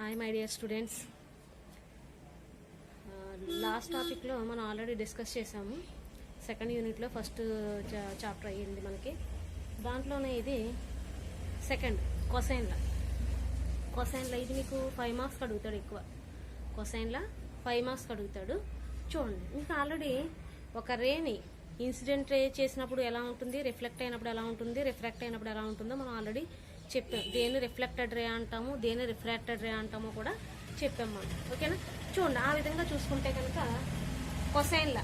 Hi my dear students. Last టాపిక్లో మనం already discuss చేసాము. సెకండ్ యూనిట్లో ఫస్ట్ చాప్టర్ అయ్యింది మనకి. దాంట్లోనే ఇది సెకండ్ కొసైన్లా ఇది మీకు 5 మార్క్స్ అడుగుతాడు. ఎక్కువ కొసైన్లా 5 మార్క్స్ అడుగుతాడు. చూడండి, మీకు ఆల్రెడీ ఒక రేని ఇన్సిడెంట్ రే చేసినప్పుడు ఎలా ఉంటుంది, రిఫ్లెక్ట్ అయినప్పుడు ఎలా ఉంటుంది, రిఫ్రాక్ట్ అయినప్పుడు ఎలా ఉంటుందో మనం ఆల్రెడీ చెప్పాం. దేని రిఫ్లెక్టెడ్ రే అంటాము, దేని రిఫ్రాక్టెడ్ రే అంటామో కూడా చెప్పాం మనం. ఓకేనా? చూడండి, ఆ విధంగా చూసుకుంటే కనుక కొసైన్లా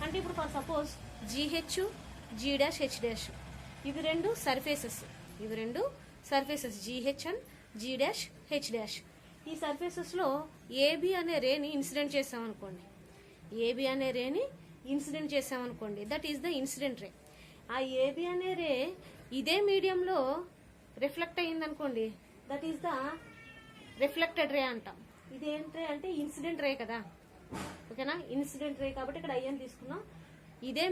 అంటే ఇప్పుడు for suppose GH, G dash, H dash ఇవి రెండు surfaces GH and G dash, H dash. ఈ సర్ఫేసెస్లో ఏబి అనే రేని ఇన్సిడెంట్ చేసామనుకోండి, that is the incident ray. ఆ ఏబి అనే రే ఇదే మీడియంలో రిఫ్లెక్ట్ అయ్యిందనుకోండి, that is the reflected ray అంటాం. ఇదేంటి రే అంటే ఇన్సిడెంట్ రే కదా. ఓకేనా? ఇన్సిడెంట్ రే కాబట్టి ఇక్కడ ఐఎన్ తీసుకున్నాం. ఇదే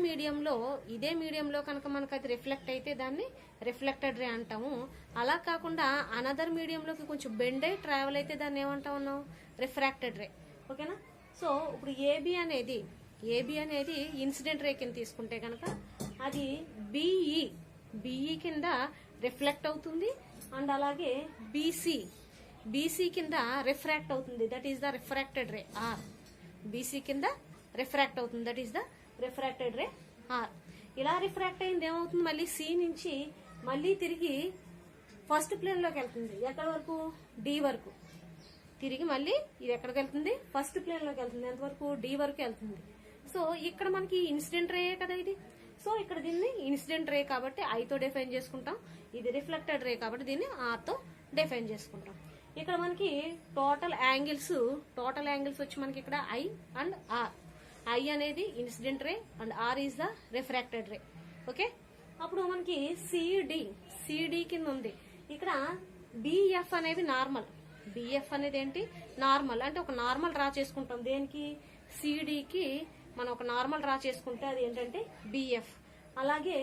మీడియంలో కనుక మనకు అది రిఫ్లెక్ట్ అయితే దాన్ని రిఫ్లెక్టెడ్ రే అంటాము. అలా కాకుండా అనదర్ మీడియంలోకి కొంచెం బెండ్ అయి ట్రావెల్ అయితే దాన్ని ఏమంటా ఉన్నాం, రిఫ్రాక్టెడ్ రే. ఓకేనా? సో ఇప్పుడు ఏబి అనేది ఇన్సిడెంట్ రే కింద తీసుకుంటే కనుక అది బిఈ కింద రిఫ్లెక్ట్ అవుతుంది. అండ్ అలాగే బీసీ కింద రిఫ్రాక్ట్ అవుతుంది. That is the refracted ray R. BC కింద రిఫ్రాక్ట్ అవుతుంది. That is the refracted ray R. ఇలా రిఫ్రాక్ట్ అయింది ఏమవుతుంది, మళ్ళీ సి నుంచి మళ్ళీ తిరిగి ఫస్ట్ ప్లేన్ లోకి వెళ్తుంది. ఎక్కడి వరకు? డి వరకు. తిరిగి మళ్ళీ ఇది ఎక్కడికి వెళ్తుంది? ఫస్ట్ ప్లేన్ లోకి వెళ్తుంది. ఎంతవరకు? డి వరకు వెళ్తుంది. సో ఇక్కడ మనకి ఇన్సిడెంట్ రే కదా ఇది. సో ఇక్కడ దీన్ని ఇన్సిడెంట్ రే కాబట్టి ఐతో డిఫైన్ చేసుకుంటాం. ఇది రిఫ్లెక్టెడ్ రే కాబట్టి దీన్ని ఆర్తో డిఫైన్ చేసుకుంటాం. ఇక్కడ మనకి టోటల్ యాంగిల్స్ వచ్చి మనకి ఇక్కడ ఐ అండ్ ఆర్. ఐ అనేది incident ray and R is the refracted ray. Okay, అప్పుడు మనకి సిడి కింద ఉంది. ఇక్కడ బిఎఫ్ అనేది నార్మల్. బిఎఫ్ అనేది ఏంటి? నార్మల్. అంటే ఒక నార్మల్ డ్రా చేసుకుంటాం. దేనికి? సిడికి మనం ఒక నార్మల్ డ్రా చేసుకుంటే అది ఏంటంటే బిఎఫ్. అలాగే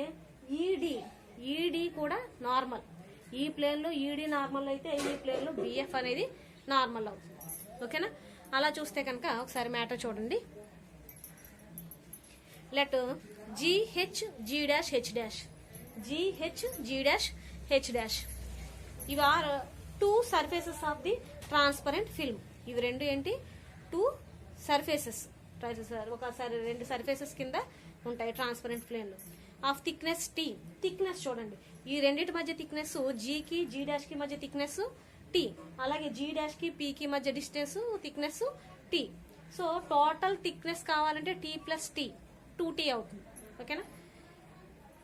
ఈడి కూడా నార్మల్. ఈ ప్లేన్ లో ఈడి నార్మల్ అయితే ఈ ప్లేన్ లో బిఎఫ్ అనేది నార్మల్ అవుతుంది. ఓకేనా? అలా చూస్తే కనుక ఒకసారి మ్యాటర్ చూడండి. Let GH, G dash, H dash ఇవి are 2 surfaces of the transparent film. ఇవి రెండు ఏంటి? 2 సర్ఫేసెస్. ఒకసారి 2 సర్ఫేసెస్ కింద ఉంటాయి ట్రాన్స్పరెంట్ ప్లేన్ లో. Of thickness T. థిక్నెస్ చూడండి, ఈ రెండింటి మధ్య థిక్నెస్ జీకి, జీ డాష్ కి మధ్య థిక్నెస్ టీ. అలాగే జీ డాష్ కి పీకి మధ్య distance thickness T. So total thickness కావాలంటే టీ ప్లస్ టీ 2t అవుతుంది. ఓకేనా?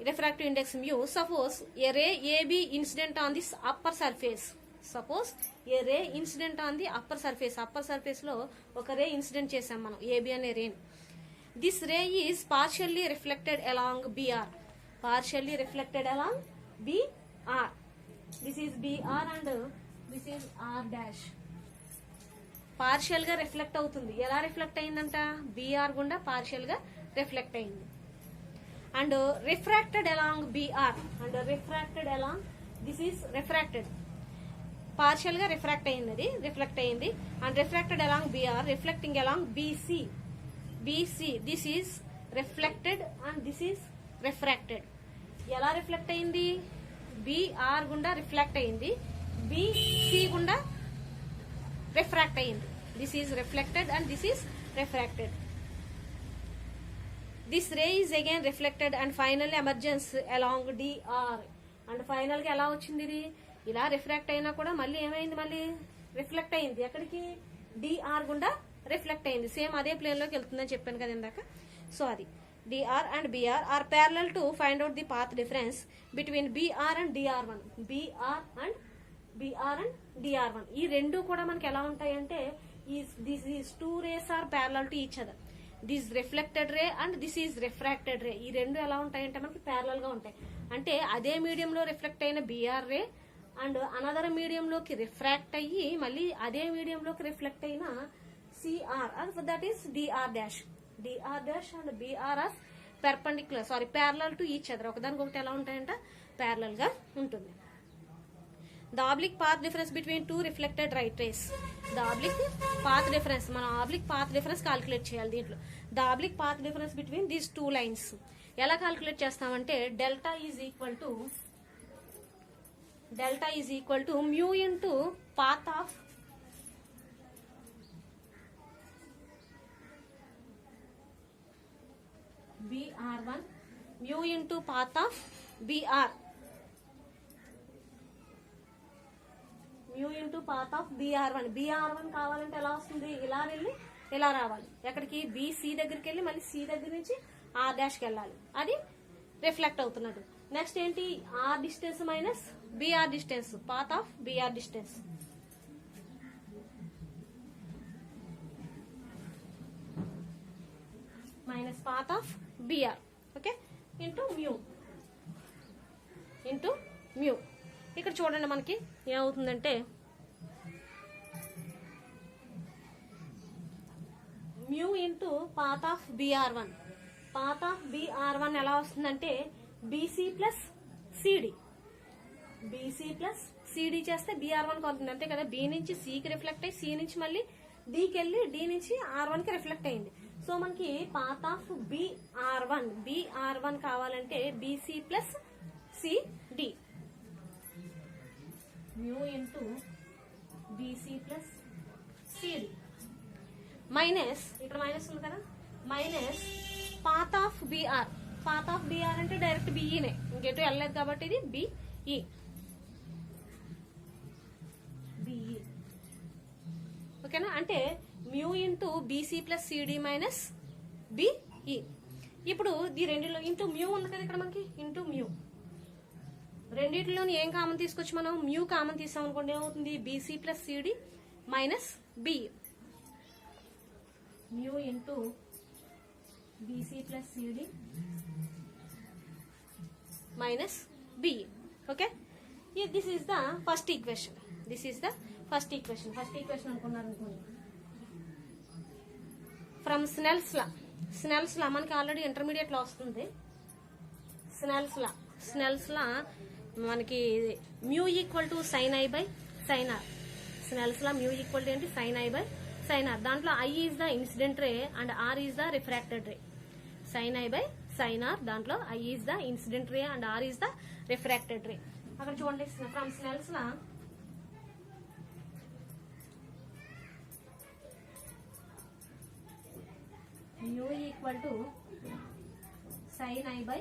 Refractive index mu. Suppose a ray AB incident on this upper surface. Upper surface లో ఒక రే ఇన్సిడెంట్ చేసాం మనం, ఏబి అనే రేన్. This ray is partially reflected along BR. This is BR and this is R dash. Partial గా reflect అవుతుంది. ఎలా reflect అయిందంట? బిఆర్ గుండా పార్షియల్ గా రిఫ్లెక్ట్ అయింది. And refracted along BR and refracted along this is refracted. Partial గా refract అయింది, reflect అయింది. And refracted along BR, reflecting along BC. This is reflected and this is refracted. ఎలా reflect అయింది? BR గుండా reflect అయింది, BC గుండా refract అయింది. This is reflected and this is refracted. This ray is again reflected and final emergence along DR. And final గా ఎలా వచ్చింది ఇది? ఇలా రిఫ్రాక్ట్ అయినా కూడా మళ్ళీ ఏమైంది? మళ్ళీ రిఫ్లెక్ట్ అయింది. ఎక్కడికి? డిఆర్ గుండా రిఫ్లెక్ట్ అయింది. సేమ్ అదే ప్లేన్ లోకి వెళ్తుందని చెప్పాను కదా ఇందాక. సో అది DR and BR are parallel to find out the path difference between BR and DR one. BR and DR one ఈ రెండు కూడా మనకి ఎలా ఉంటాయంటే these 2 rays are parallel to each other. This reflected ray and this is refracted ray. ఈ రెండు ఎలా ఉంటాయంటే మనకి ప్యారలల్ గా ఉంటాయి. అంటే అదే మీడియంలో రిఫ్లెక్ట్ అయిన బిఆర్ రే అండ్ అనదర్ మీడియంలోకి రిఫ్రాక్ట్ అయ్యి మళ్ళీ అదే మీడియంలోకి రిఫ్లెక్ట్ అయిన CR, that is DR dash and BR are parallel to each other. ఒకదానికొకటి ఎలా ఉంటాయంట? ప్యారలల్ గా ఉంటుంది. The oblique path difference between two reflected right rays. The oblique path difference, మనం ఆబ్లిక్ పాత్ డిఫరెన్స్ కాలిక్యులేట్ చేయాలి దీంట్లో. The oblique path difference between these two lines ఎలా calculate చేస్తామంటే delta is equal to mu into path of BR1 mu into path of BR, mu into path of BR1. BR1 కావాలంటే ఎలా వస్తుంది, ఇలా వెళ్ళి ఇలా రావాలి, ఎక్కడికి BC దగ్గరికి వెళ్ళి మళ్ళీ C దగ్గర నుంచి R డాష్కి వెళ్ళాలి, అది రిఫ్లెక్ట్ అవుతున్నట్టు. నెక్స్ట్ ఏంటి, R distance minus BR distance, path of BR distance minus path of BR, okay, into mu. ఇక్కడ చూడండి మనకి ఏమవుతుందంటే mu into path of BR1. Path of BR1 ఎలా వస్తుందంటే BC ప్లస్ CD చేస్తే BR1 అవుతుంది, అంతే కదా. B నుంచి Cకి రిఫ్లెక్ట్ అయ్యి C నుంచి మళ్ళీ Dకి వెళ్ళి D నుంచి R1కి రిఫ్లెక్ట్ అయింది. సో మనకి పాత్ ఆఫ్ BR1 కావాలంటే BC plus CD, mu into BC plus CD minus, ఇక్కడ మైనస్ ఉంది కదా, minus path of BR. Path of BR అంటే డైరెక్ట్ BEనే, ఇంకెటు వెళ్ళలేదు కాబట్టి ఇది BE. ఓకేనా, అంటే mu into BC plus CD minus BE. ఇప్పుడు ఈ రెండిలో ఇంటూ మ్యూ ఉంది కదా ఇక్కడ మనకి, ఇంటూ మ్యూ. రెండిట్లోని ఏం కామన్ తీసుకొచ్చి మనం మ్యూ కామన్ తీసాం అనుకోండి, ఏమవుతుంది, BC plus CD minus BE. Mu into BC plus CD minus BE. Okay, this is the first equation. First equation అనుకున్నారు అనుకోండి. ఫ్రమ్ స్నెల్స్ లా మనకి ఆల్రెడీ ఇంటర్మీడియట్ లో వస్తుంది. స్నెల్స్ లా మనకి mu equal to sine I by sign R. Snell's law mu equal to ఏంటి, sine I by sign R. దాంట్లో I is the incident ray and R is the refracted ray. Sine I by sign R, దాంట్లో I is the incident ray and R is the refracted ray. అక్కడ చూడండి, from Snell's law mu equal to sine I by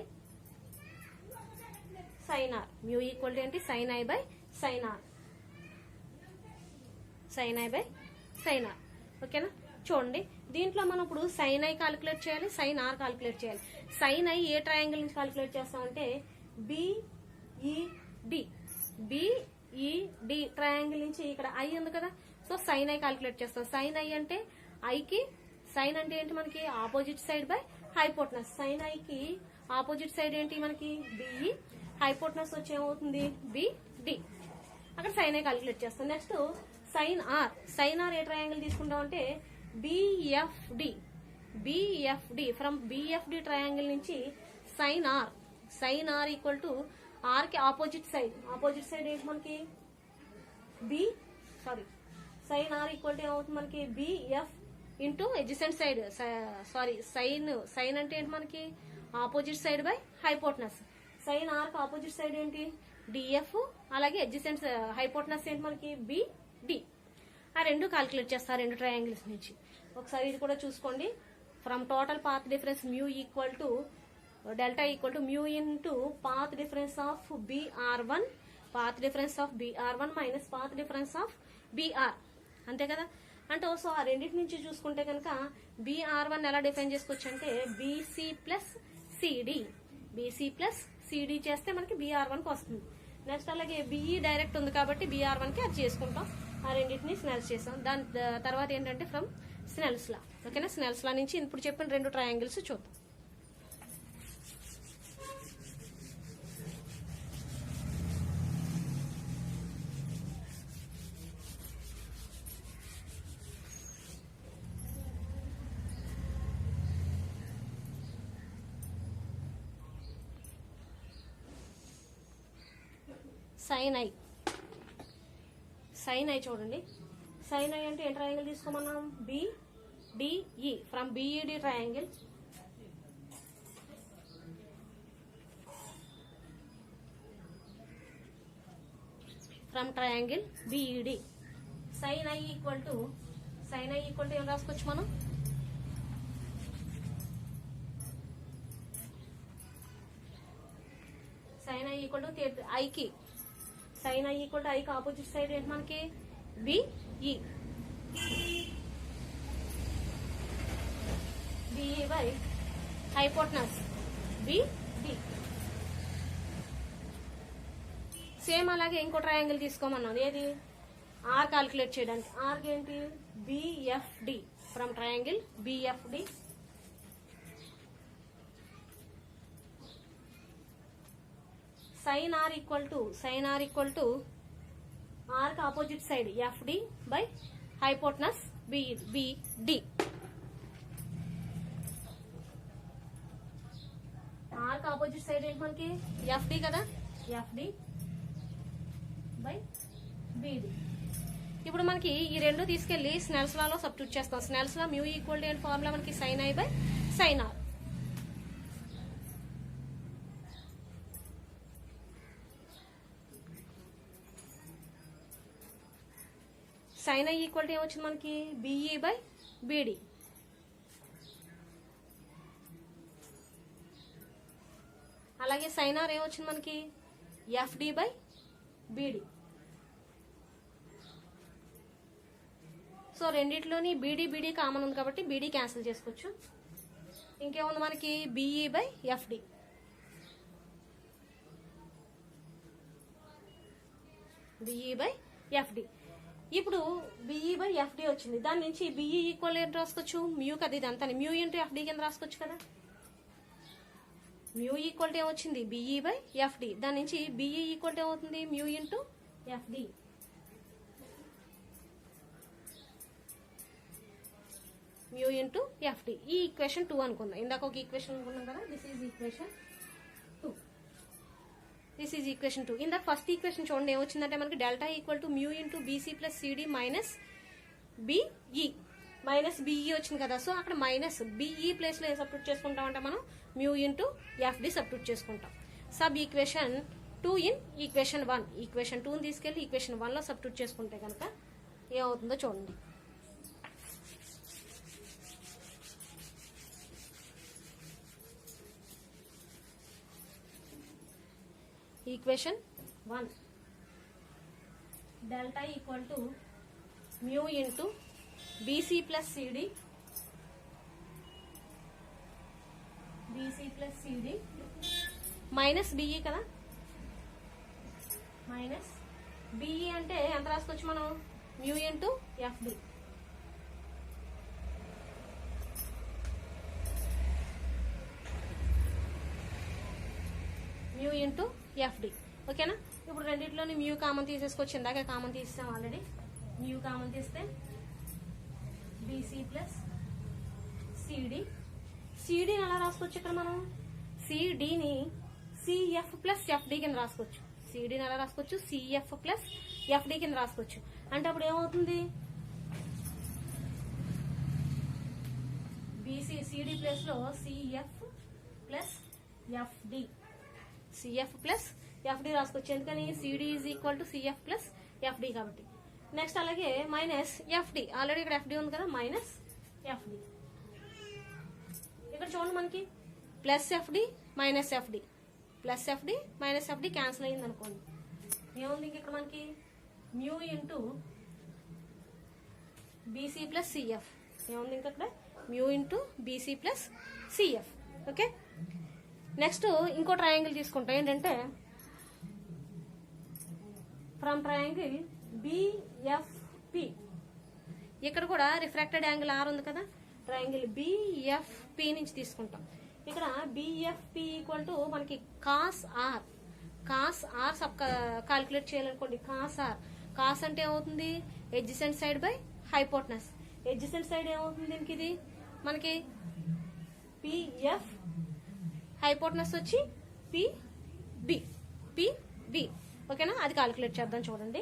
sign R. Mu equal to ఏంటి, sine I by sign r. ఓకేనా, చూడండి దీంట్లో మనం ఇప్పుడు sin i calculate చేయాలి, sin r calculate చేయాలి. సైన్ ఐ ఏ ట్రయాంగిల్ నుంచి కాలిక్యులేట్ చేస్తామంటే BED ట్రయాంగిల్ నుంచి ఇక్కడ I ఉంది కదా, సో సైన్ ఐ కాలిక్యులేట్ చేస్తాం. సైన్ ఐ అంటే ఐకి, సైన్ అంటే ఏంటి మనకి opposite side by hypotenuse. Sin ఐకి ఆపోజిట్ సైడ్ ఏంటి మనకి BE, హైపోటనస్ వచ్చి ఏమవుతుంది BD. అక్కడ సైన్ ఐ కాలిక్యులేట్ చేస్తాం. నెక్స్ట్ సైన్ ఆర్ ఏ ట్రయాంగిల్ తీసుకుంటాం అంటే BFD. ఫ్రమ్ BFD ట్రయాంగిల్ నుంచి sine are equal to R కి ఆపోజిట్ సైడ్ ఏంటి మనకి సైన్ ఆర్ ఈక్వల్ టు ఏమవుతుంది మనకి BF into adjacent side. Sine అంటే ఏంటి మనకి opposite side by hypotenuse. Sine R కి ఆపోజిట్ సైడ్ ఏంటి DF, అలాగే ఎడ్జసెంట్ హైపోటనస్ ఏంటి మనకి BD. ఆ రెండు కాలిక్యులేట్ చేస్తారు రెండు ట్రయాంగిల్స్ నుంచి. ఒకసారి ఇది కూడా చూసుకోండి. From total path difference mu equal to delta equal to mu into path difference of BR1 minus path difference of BR, అంతే కదా. అంటే సో ఆ రెండింటి నుంచి చూసుకుంటే కనుక BR1 ఎలా డిఫైన్ చేసుకోవచ్చు అంటే BC ప్లస్ CD చేస్తే మనకి BR1కి వస్తుంది. నెక్స్ట్ అలాగే BE డైరెక్ట్ ఉంది కాబట్టి BR1కి అది చేసుకుంటాం. ఆ రెండింటిని స్నెల్స్ చేసాం. దాని తర్వాత ఏంటంటే ఫ్రమ్ స్నెల్స్ లా. ఓకేనా, స్నెల్స్ లా నుంచి ఇప్పుడు చెప్పిన రెండు ట్రయాంగిల్స్ చూద్దాం. సైన్ ఐ సైన్ ఐ చూడండి. సైన్ ఐ అంటే ఏ ట్రయాంగిల్ తీసుకోమన్నాం? BDE. From BED triangle from triangle BED. Sin i equal to ఏం రాసుకోవచ్చు మనం? సైన్ ఐ ఈక్వల్ టు ఐకి ఆపోజిట్ సైడ్ ఏంటి మనకి? BE by hypotenuse BD. Same అలాగే ఇంకో ట్రయాంగిల్ తీసుకోమన్నాం. ఏది? ఆర్ క్యాలిక్యులేట్ చేయడానికి. ఆర్ ఏంటి? BFD. From triangle BFD sin are equal to r కి opposite side FD by hypotenuse BD. Are కి ఆపోజిట్ సైడ్ ఏంటి మనకి? FD కదా, FD బై BD. ఇప్పుడు మనకి ఈ రెండు తీసుకెళ్లి స్నెల్స్ లాలో సబ్స్టిట్యూట్ చేస్తాం. Snell's law mu equal to formula మనకి sin I by sign r. Sin i equal to ఏమొచ్చింది మనకి? BE by BD. అలాగే సైన్ ఆర్ ఏమొచ్చింది మనకి? FD by BD. సో రెండిట్లోని BD కామన్ ఉంది కాబట్టి BD క్యాన్సిల్ చేసుకోవచ్చు. ఇంకేముంది మనకి? BE by FD. BE by FD. ఇప్పుడు BE బై FD వచ్చింది. దాని నుంచి BE ఈక్వల్ ఏంటి రాసుకోవచ్చు? మ్యూ కదా ఇదంతా. మ్యూ ఇంటూ FD కింద రాసుకోవచ్చు కదా. మ్యూ ఈక్వల్ టు ఏమొచ్చింది? BE by FD. దాని నుంచి BE ఈక్వల్ టు ఏమవుతుంది? Mu into FD. Mu into FD. ఈ ఈక్వేషన్ 2 అనుకుందాం. ఇందాక ఒక ఈక్వేషన్ అనుకున్నాం కదా. This is equation 2. ఇందాక ఫస్ట్ ఈక్వేషన్ చూడండి ఏమొచ్చిందంటే మనకి delta equal to mu into BC plus CD minus BE వచ్చింది కదా. సో అక్కడ మైనస్ BE ప్లేస్ లో ఏం సబ్స్టిట్యూట్ చేసుకుంటాం అంటే మనం మ్యూ ఇంటూ FD సబ్స్టిట్యూట్ చేసుకుంటాం. Sub equation 2 in equation 1. Equation 2 తీసుకెళ్లి ఈక్వేషన్ 1 లో సబ్స్టిట్యూట్ చేసుకుంటే కనుక ఏమవుతుందో చూడండి. Equation 1 delta equal to mu into BC plus CD minus BE కదా. మైనస్ BE అంటే ఎంత రాసుకోవచ్చు మనం? Mu into FD. Mu into FD. ఓకేనా? ఇప్పుడు రెండిట్లోని మ్యూ కామన్ తీసేసుకోవచ్చు. ఇందాక కామన్ తీసాం ఆల్రెడీ. మ్యూ కామన్ తీస్తే BC ప్లస్ CD ఎలా రాసుకోవచ్చు? ఇక్కడ మనం CDని CF ప్లస్ FD కింద రాసుకోవచ్చు. CDని ఎలా రాసుకోవచ్చు? CF ప్లస్ FD కింద రాసుకోవచ్చు. అంటే అప్పుడు ఏమవుతుంది? CD ప్లేస్ లో CF ప్లస్ FD రాసుకోవచ్చు. ఎందుకని? CD is equal to CF plus FD కాబట్టి. నెక్స్ట్ అలాగే మైనస్ FD. ఆల్రెడీ ఇక్కడ FD ఉంది కదా. Minus FD. ఇక్కడ చూడండి మనకి plus FD minus FD cancel అయింది అనుకోండి. ఏముంది ఇక్కడ మనకి? Mu into BC plus CF. ఏముంది ఇంకా ఇక్కడ? Mu into BC plus CF. Okay. Next ఇంకో ట్రయాంగిల్ తీసుకుంటాం. ఏంటంటే ఫ్రమ్ ట్రయాంగిల్ BFP. ఇక్కడ కూడా రిఫ్రాక్టెడ్ యాంగిల్ R ఉంది కదా. ట్రయాంగిల్ BFP నుంచి తీసుకుంటాం. ఇక్కడ BFP ఈక్వల్ టు మనకి కాస్ R సబ్ క్యాలిక్యులేట్ చేయాలనుకోండి. కాస్ అంటే ఏమవుతుంది? Adjacent side by hypotenuse. Adjacent side ఏమవుతుంది దీనికి? ఇది మనకి PF, హైపోటనస్ వచ్చి PB. ఓకేనా? అది క్యాలిక్యులేట్ చేద్దాం చూడండి.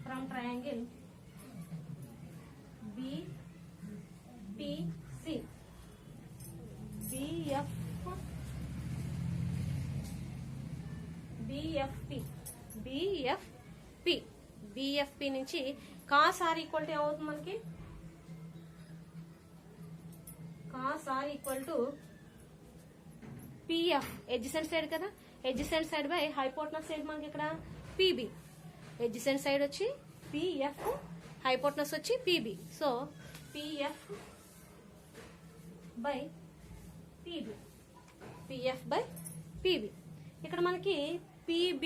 From triangle BPC. BFP నుంచి cos r ఈక్వల్ టు ఏమవుతుంది మనకి? cos r equal to PF adjacent side కదా, adjacent side by hypotenuse side మనకి ఇక్కడ PB. ఎడ్జసెంట్ సైడ్ వచ్చి PF, హైపోటనస్ వచ్చి PB. So PF by PB, PF by PB. ఇక్కడ మనకి PB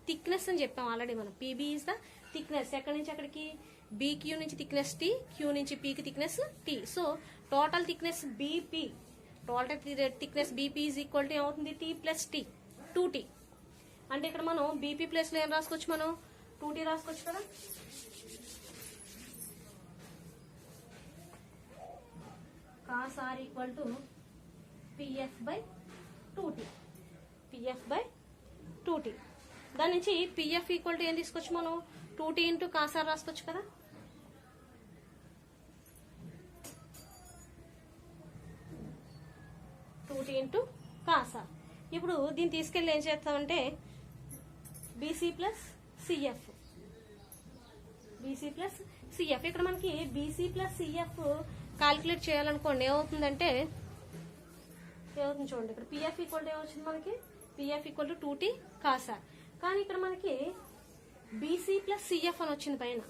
థిక్నెస్ అని చెప్పాం ఆల్రెడీ మనం. PB is the thickness. ఎక్కడి నుంచి అక్కడికి? BQ నుంచి థిక్నెస్ T, Q నుంచి P కి thickness T. So total thickness BP, total thickness BP is equal to ఏమవుతుంది? T plus T, 2T. అంటే ఇక్కడ మనం BP ప్లస్ లో ఏం రాసుకోవచ్చు? మనం 2T రాసుకోవచ్చు కదా. cos r equal to PF by 2T, PF by 2T. దాని నుంచి PF ఈక్వల్ టు ఏం తీసుకోవచ్చు మనం? 2T ఇంటూ cos r రాసుకోవచ్చు కదా. Into cos r. ఇప్పుడు దీన్ని తీసుకెళ్ళి ఏం చేస్తామంటే BC plus CF, BC plus CF. ఇక్కడ మనకి BC ప్లస్ CF క్యాలిక్యులేట్ చేయాలనుకోండి ఏమవుతుందంటే ఏమవుతుంది చూడండి. ఇక్కడ PF ఈక్వల్ టు ఏమొచ్చింది మనకి? PF equal to 2T cos r. కానీ ఇక్కడ మనకి BC ప్లస్ CF అని వచ్చింది పైన.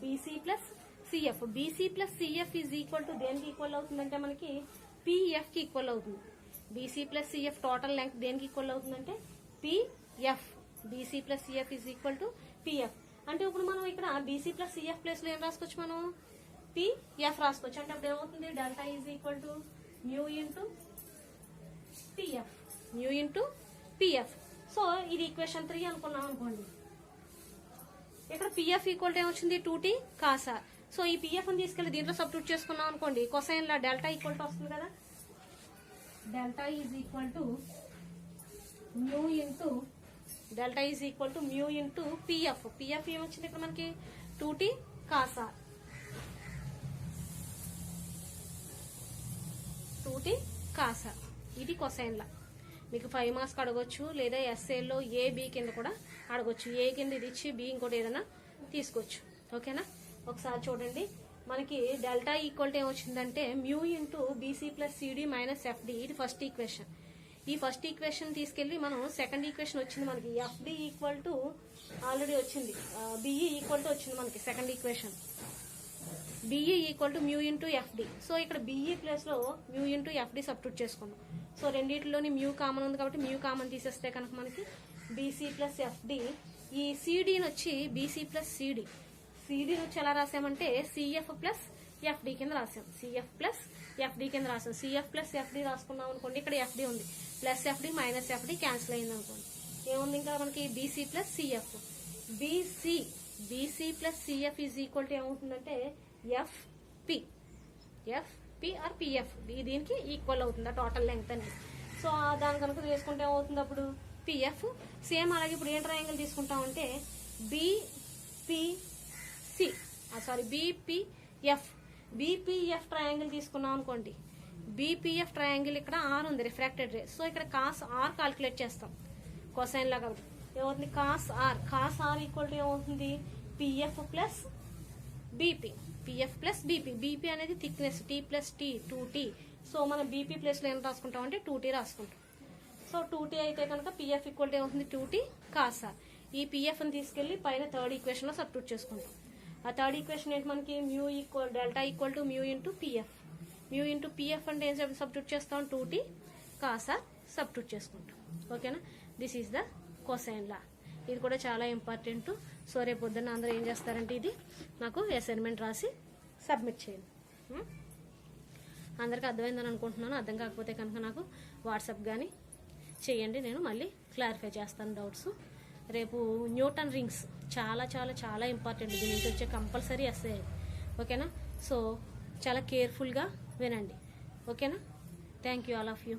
BC plus CF, BC plus CF is equal to దేనికి ఈక్వల్ అవుతుందంటే మనకి PF కి ఈక్వల్ అవుతుంది. BC plus CF total length దేనికి ఈక్వల్ అవుతుందంటే PF. BC plus CF is equal to PF. అంటే ఇప్పుడు మనం ఇక్కడ BC ప్లస్ CF ప్లేస్ లో ఏం రాసుకోవచ్చు? మనం PF రాసుకోవచ్చు. అంటే అప్పుడు ఏమవుతుంది? Delta is equal to mu into PF, mu into PF. So ఇది ఈక్వేషన్ 3 అనుకున్నాం అనుకోండి. ఇక్కడ PF ఈక్వల్ టు ఏమొచ్చింది? 2T cos r. సో ఈ PF ని తీసుకెళ్లి దీంట్లో సబ్స్టిట్యూట్ చేసుకున్నాం అనుకోండి. Cosine law delta equal to వస్తుంది కదా. Delta is equal to mu into delta is equal to mu into PF. PF ఏమొచ్చింది ఇక్కడ మనకి? 2T cos r, 2T cos r. ఇది కొసైన్ లా. మీకు 5 మార్క్స్ అడగొచ్చు, లేదా ఎస్ఏలో A B కింద కూడా అడగొచ్చు. A కింద ఇది ఇచ్చి B ఇంకోటి ఏదైనా తీసుకోవచ్చు. ఓకేనా? ఒకసారి చూడండి. మనకి డెల్టా ఈక్వల్ టు ఏమొచ్చిందంటే mu into BC plus CD minus FD. ఇది ఫస్ట్ ఈక్వేషన్. ఈ ఫస్ట్ ఈక్వేషన్ తీసుకెళ్లి మనం సెకండ్ ఈక్వేషన్ వచ్చింది మనకి. FD ఈక్వల్ టు ఆల్రెడీ వచ్చింది, BE ఈక్వల్ టు వచ్చింది మనకి second equation. BE equal to mu into FD. So ఇక్కడ BE ప్లేస్ లో మ్యూ ఇంటూ FD సబ్స్టిట్యూట్ చేసుకున్నాం. సో రెండింటిలోని మ్యూ కామన్ ఉంది కాబట్టి మ్యూ కామన్ తీసేస్తే కనుక మనకి BC ప్లస్ FD. ఈ CDని వచ్చి BC ప్లస్ CD, CD వచ్చి ఎలా రాసామంటే CF ప్లస్ FD కింద రాసాం. CF ప్లస్ FD కింద రాసాం. CF ప్లస్ FD రాసుకున్నాం అనుకోండి. ఇక్కడ FD ఉంది, plus FD minus FD cancel అయింది అనుకోండి. ఏముంది ఇంకా మనకి? BC plus CF. BC plus CF is equal to ఏమవుతుందంటే FP ఆర్ PF. దీనికి ఈక్వల్ అవుతుంది టోటల్ లెంగ్త్ అని. సో దాని కనుక తీసుకుంటే ఏమవుతుంది అప్పుడు? PF. సేమ్ అలాగే ఇప్పుడు ఏం ట్రయాంగిల్ తీసుకుంటామంటే BPF ట్రయాంగిల్ తీసుకున్నాం అనుకోండి. BPF ట్రయాంగిల్ ఇక్కడ R ఉంది, రిఫ్రాక్టెడ్ రే. సో ఇక్కడ cos R క్యాలిక్యులేట్ చేస్తాం కొసైన్ లా కాబట్టి. ఏమవుతుంది? cos R ఈక్వల్ టు ఏమవుతుంది? PF plus BP, PF plus BP. BP అనేది thickness, T plus T 2T. So మనం BP ప్లేస్ లో ఏం రాసుకుంటాం అంటే 2T రాసుకుంటాం. సో 2T అయితే కనుక PF ఈక్వల్ టు ఏమవుతుంది? 2T cos r. ఈ PF ని తీసుకెళ్లి పైన థర్డ్ ఈక్వేషన్ లో సబ్స్టిట్యూట్ చేసుకుంటాం. ఆ థర్డ్ ఈక్వేషన్ ఏంటి మనకి? Mu equal delta equal to mu into PF. Mu into PF అంటే ఏం సబ్స్టిట్యూట్ చేస్తాం? 2T cos r సబ్స్టిట్యూట్ చేసుకుంటాం. ఓకేనా? దిస్ ఈస్ ద కొసైన్ లా. ఇది కూడా చాలా ఇంపార్టెంట్. సో రేపు పొద్దున్న అందరూ ఏం చేస్తారంటే ఇది నాకు అసైన్మెంట్ రాసి సబ్మిట్ చేయండి. అందరికీ అర్థమైందని అనుకుంటున్నాను. అర్థం కాకపోతే కనుక నాకు వాట్సాప్ కానీ చేయండి, నేను మళ్ళీ క్లారిఫై చేస్తాను డౌట్స్. రేపు న్యూటన్ రింగ్స్ చాలా చాలా చాలా ఇంపార్టెంట్. దీని నుంచి వచ్చే కంపల్సరీ ఎస్ఏ. ఓకేనా? సో చాలా కేర్ఫుల్గా వినండి. ఓకేనా? Thank you all of you.